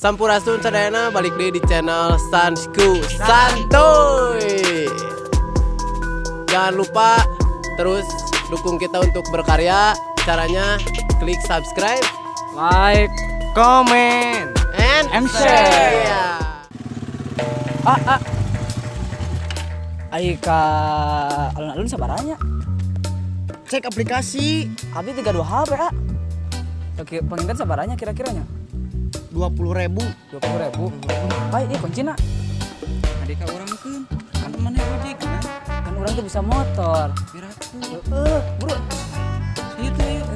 Sampurasun sadayana balik deh di channel Sansku Santuy. Jangan lupa terus dukung kita untuk berkarya. Caranya klik subscribe, like, comment, and share. Ayo ka alun-alun sabaranya. Cek aplikasi Abi 32 HP Oke, pengingat sabaranya kira-kiranya 20.000. 20.000. Baik, kuncinya. Adik ka urang keun. Kan maneh ojek kan. Kan orang tuh bisa motor. Biraku. Bro. Ieu teh ieu.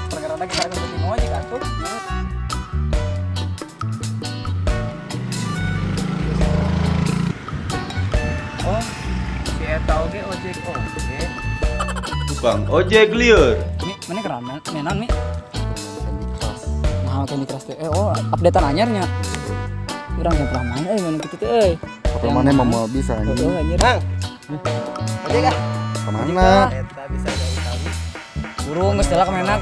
Perkara lagi karena penting ojek atuh. Oh, si eta oge ojek oge. Tukang ojek lieur. Mi, mana kerana menan mi? Nah, Candy Crush teh. Updatean anyarnya. Urang yang pernah main mana kitu teh euy. Apa mana mau bisa anjing? Anjir. Bang, ojek ah. Kemana? Eta bisa dari kami. Burung geus tela kamenak.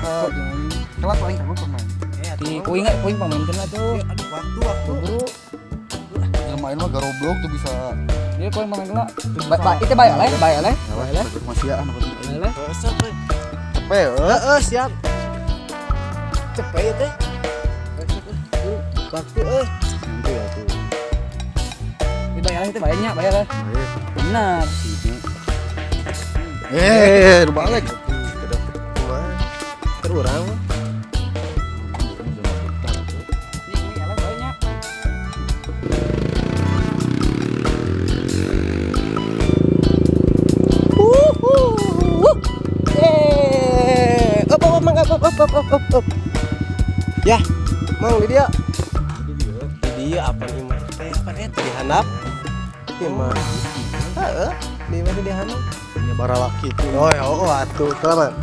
Kelak paling kamu pemain. Di puing pamain kena tuh. Aduh waktu. Buru. Yang main mah garoblok tuh bisa. Dia puing pamain kena. Itu bayar leh. Masih ya anak itu. Bayar leh. Cepet. Siap. Cepet teh. Waktu Nanti ya tuh. Dibayar leh, itu bayarnya, bayar leh. Benar. Lu balik. Terurang. Ini ya bayarnya. Up. Ya, mang di dia. Di dia apa nih mah? Teh apa eta dihandap? Ieu mah. Heeh, di mana dihandap? Ya bara laki tuh. Atuh, kelamaan.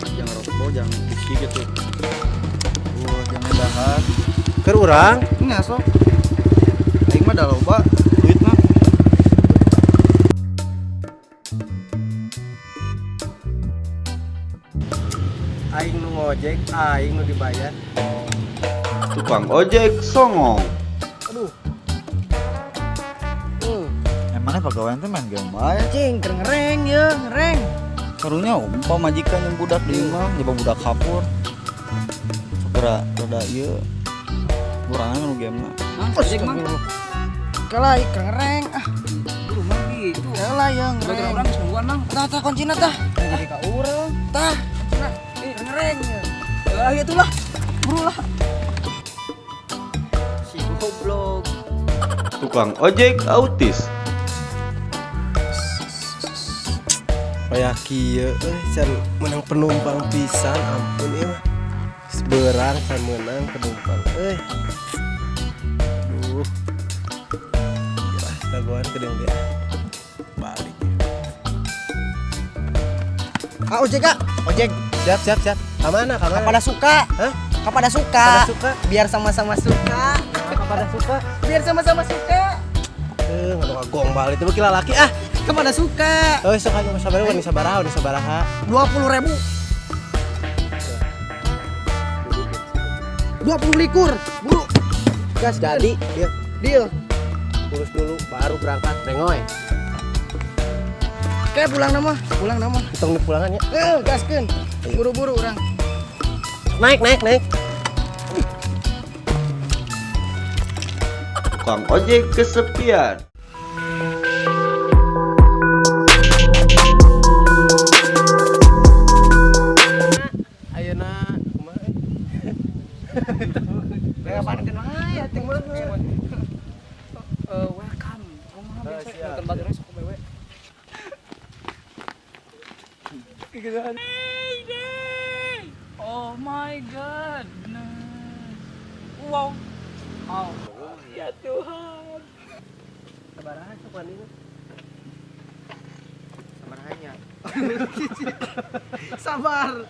Jangan rokok, jangan bisi gitu. Jangan dahar. Keur urang. Ini sok. Aing mah da loba duit mah. Aing nu ngojek, aing nu dibayar. Tukang ojek songong. Aduh. Emangnya pegawai teh main game bae. Cing ngereng ya, ngereng. Karunya umpama majikan yang budak di imah, nyoba budak kapur. Segera rada ieu. Kurangan nu game mah. Ojek mah. Kalah ngereng. Buru mah gitu. Kalah ya Bagi ngereng. orang geus nungguan mang. Tah kuncina tah. Jadi ka urang. Tah. Ngereng ya. Ah, itulah. Buru lah. Si goblok. Tukang ojek autis. Kayak kieu can menang penumpang pisan, ampun ieu mah. Seberang can menang penumpang. Duh. Yalah, dagoan kedeung dia. Balik. Ojek Kak. Ojek. Siap. Kamana? Kapada suka. Hah? Kapada suka. Pada suka? Biar sama-sama suka. Kapada suka? Biar sama-sama suka. Ngaduh gong balik itu beuki lalaki ah. Kepada suka. Sok aja sabaraha nih sabaraha. 20.000. 20 likur. Buru. Gas Jadi, deal. urus dulu baru berangkat rengoy. Kayak pulang nama. Hitung di pulangan ya. Gaskeun. Buru-buru urang. Naik. Tukang ojek kesepian. Ayeuna kumaha? Kayak panen ya ting mah. Welcome. Kumaha biasa siap, nonton baturnya sok bewe. Oh my god. Wow. Ya Tuhan. Sabaraha sok wani? Sabar.